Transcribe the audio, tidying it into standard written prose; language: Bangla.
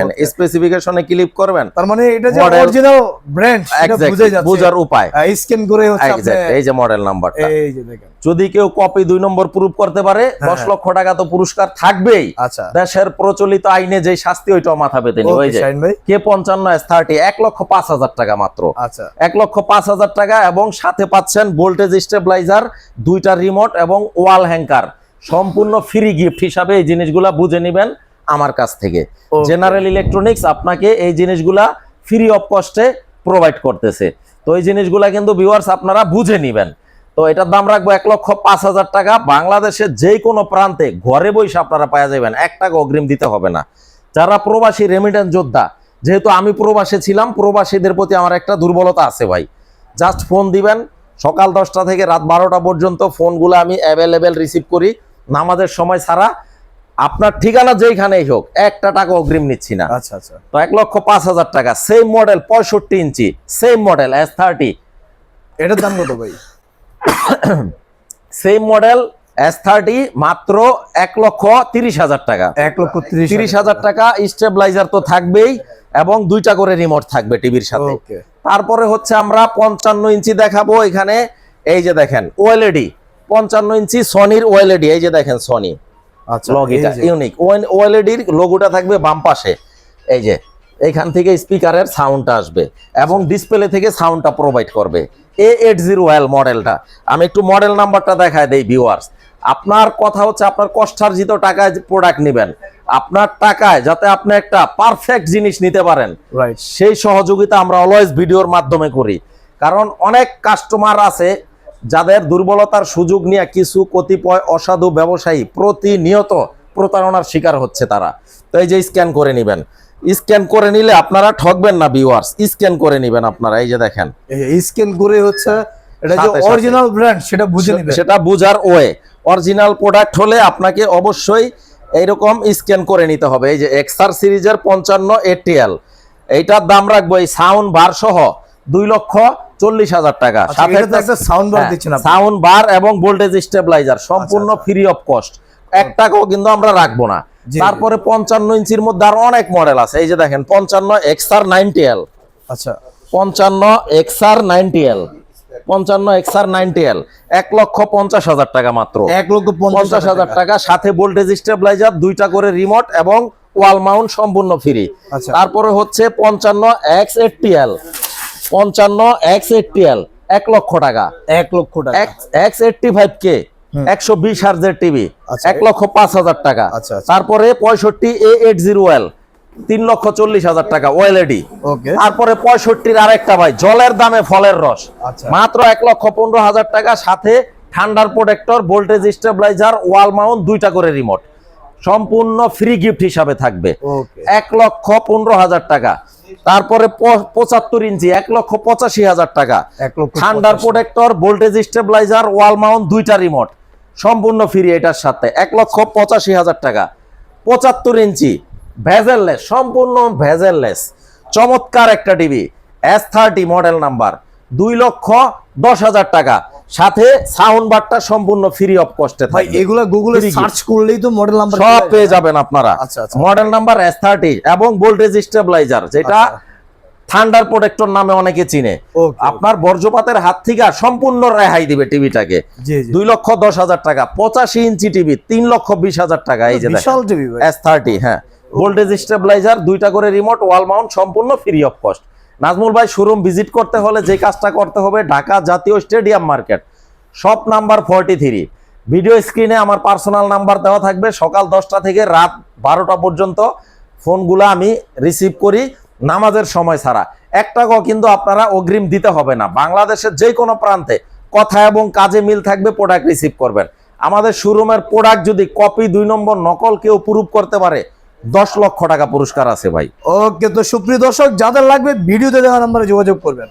দেখেন স্পেসিফিকেশনে ক্লিক করবেন, তার মানে এটা যে অরিজিনাল ব্র্যান্ড এটা বুঝে যাচ্ছে, বোঝার উপায় স্ক্যান করে হচ্ছে আপনি এই যে মডেল নাম্বারটা, এই যে দেখেন। যদি কেউ কপি 2 নম্বর প্রুফ করতে পারে 10 লক্ষ টাকা তো পুরস্কার থাকবেই। আচ্ছা, দেশের প্রচলিত আইনে যে শাস্তি ওইটাও মাথা পেতে নি। ওই যে কে 55S30 1,05,000 টাকা মাত্র। আচ্ছা, 1,05,000 টাকা এবং সাথে পাচ্ছেন ভোল্টেজ স্টেবিলাইজার, 2টা রিমোট এবং ওয়াল হ্যাঙ্গার, সম্পূর্ণ ফ্রি গিফট হিসাবে এই জিনিসগুলা বুঝে নেবেন আমার কাছ থেকে। জেনারেল ইলেকট্রনিক্স আপনাকে এই জিনিসগুলা ফ্রি অফ কস্টে প্রোভাইড করতেছে। তো এই জিনিসগুলা কিন্তু ভিউয়ার্স আপনারা বুঝে নেবেন। তো এটার দাম রাখবো 1,05,000 টাকা। বাংলাদেশের যে কোনো প্রান্তে ঘরে বসে আপনারা পাওয়া যাবেন, 1 টাকা অগ্রিম দিতে হবে না। যারা প্রবাসী রেমিটেন্স যোদ্ধা, যেহেতু আমি প্রবাসে ছিলাম, প্রবাসীদের প্রতি আমার একটা দুর্বলতা আছে ভাই। জাস্ট ফোন দিবেন, সকাল 10টা থেকে রাত 12টা পর্যন্ত ফোনগুলো আমি অ্যাভেলেবেল রিসিভ করি নামাজের সময় ছাড়া। আপনার ঠিকানা যেইখানেই হোক 1 টাকা অগ্রিম নিচ্ছি না। আচ্ছা আচ্ছা। তো 1,05,000 টাকা, সেম মডেল 65 ইঞ্চি, সেম মডেল S30। এটার দাম কত ভাই? সেম মডেল S30 মাত্র 1,30,000 টাকা। 1,30,000 টাকা। স্টেবিলাইজার তো থাকবেই এবং 2টা করে রিমোট থাকবে টিভির সাথে। তারপরে হচ্ছে আমরা 55 ইঞ্চি দেখাবো। এখানে এই যে দেখেন ওএলইডি 55 ইঞ্চি সনির ওএলইডি, এই যে দেখেন সনি লগোটা ইউনিক ওএলইডির লোগোটা থাকবে বাম পাশে। এই যে এইখান থেকে স্পিকারের সাউন্ডটা আসবে এবং ডিসপ্লে থেকে সাউন্ডটা প্রোভাইড করবে। A80L মডেলটা। আমি একটু মডেল নাম্বারটা দেখায় দেই ভিউয়ার্স। আপনার কথা হচ্ছে আপনার কষ্টার্জিত টাকায় প্রোডাক্ট নেবেন, আপনার টাকায় যাতে আপনি একটা পারফেক্ট জিনিস নিতে পারেন, সেই সহযোগিতা আমরা অলওয়েজ ভিডিওর মাধ্যমে করি। কারণ অনেক কাস্টমার আছে যাদের দুর্বলতার সুযোগ নিয়ে কিছু কতিপয় অসাধু ব্যবসায়ী প্রতিনিয়ত প্রতারণার শিকার হচ্ছে তারা। তো এই যে স্ক্যান করে নেবেন, স্ক্যান করে নিলে আপনারা ঠকবেন না ভিউয়ার্স। স্ক্যান করে নেবেন আপনারা, এই যে দেখেন স্ক্যান করে হচ্ছে এটা যে অরিজিনাল ব্র্যান্ড সেটা বুঝে নেবেন, সেটা বুঝার ওয়ে। অরিজিনাল প্রোডাক্ট হলে আপনাকে অবশ্যই এইরকম স্ক্যান করে নিতে হবে। এই যে এক্সআর সিরিজের 55ATL, এইটার দাম রাখবো এই সাউন্ড বার সহ 2,40,000 টাকা। সাথে একটা সাউন্ড বার দিচ্ছেন, সাউন্ড বার এবং ভোল্টেজ স্টেবিলাইজার সম্পূর্ণ ফ্রি অফ কস্ট। 1 টাকাও কিন্তু আমরা রাখবো না। তারপরে 55 ইঞ্চির মধ্যে আর অনেক মডেল আছে। এই যে দেখেন 55XR90L। আচ্ছা, 55XR90L, 55XR90L 1,50,000 টাকা মাত্র। 1,50,000 টাকা। সাথে ভোল্টেজ স্টেবিলাইজার, 2টা করে রিমোট এবং ওয়াল মাউন্ট সম্পূর্ণ ফ্রি। তারপরে হচ্ছে 55XATL, 55XATL 1 লক্ষ টাকা। 1 লক্ষ টাকা। X85K 120 হার্জের টিভি 1,05,000 টাকা। তারপরে 65A80L 3,40,000 টাকা ওএলইডি। তারপরে 65-র আরেকটা ভাই জলের দামে ফলের রস, মাত্র 1,15,000 টাকা। সাথে ঠান্ডার protector, voltage stabiliser, wall mount, 2টা করে রিমোট সম্পূর্ণ ফ্রি গিফট হিসাবে থাকবে। 1,15,000 টাকা। তারপরে 75 ইঞ্চি 1,85,000 টাকা। ঠান্ডার protector, voltage stabiliser, wall mount, 2টা রিমোট সম্পূর্ণ ফ্রি এটার সাথে 1,85,000 টাকা। 75 ইঞ্চি ভেজেললেস, সম্পূর্ণ ভেজেললেস চমৎকার একটা টিভি S30 মডেল নাম্বার 2,10,000 টাকা। সাথে সাউন্ড বারটা সম্পূর্ণ ফ্রি অফ কস্টে। ভাই এগুলা গুগলে সার্চ করলেই তো মডেল নাম্বার সব পেয়ে যাবেন আপনারা। মডেল নাম্বার S30 এবং ভোল্টেজ স্টেবিলাইজার, যেটা থান্ডার প্রোটেক্টর নামে অনেকে চিনে। আপনার বর্জ্যপাতের হাত থেকে সম্পূর্ণ রেহাই দিবে টিভিটাকে। 2,10,000 টাকা। 85 ইঞ্চি টিভি 3,20,000 টাকা। এই যে বিশাল টিভি S30। হ্যাঁ, ভোল্টেজ স্টেবিলাইজার, 2টা করে রিমোট, ওয়াল মাউন্ট সম্পূর্ণ ফ্রি অফ কস্ট। নাজমুল ভাই শোরুম ভিজিট করতে হলে যে কাজটা করতে হবে, ঢাকা জাতীয় stadium market, shop number 43। Video স্ক্রিনে আমার পার্সোনাল নাম্বার দেওয়া থাকবে। সকাল 10টা থেকে রাত 12টা পর্যন্ত ফোনগুলো আমি রিসিভ করি নামাজের সময় ছাড়া। 1 টাকাও কিন্তু আপনারা অগ্রিম দিতে হবে না। বাংলাদেশের যে কোনো প্রান্তে কথা এবং কাজে মিল থাকবে, প্রোডাক্ট রিসিভ করবেন। আমাদের শোরুমের প্রোডাক্ট যদি কপি 2 নম্বর নকল কেউ প্রুফ করতে পারে 10 লক্ষ টাকা পুরস্কার আছে ভাই। ওকে, তো সুপ্রিয় দর্শক যাদের লাগবে ভিডিওতে দেওয়া নম্বরে যোগাযোগ করবেন।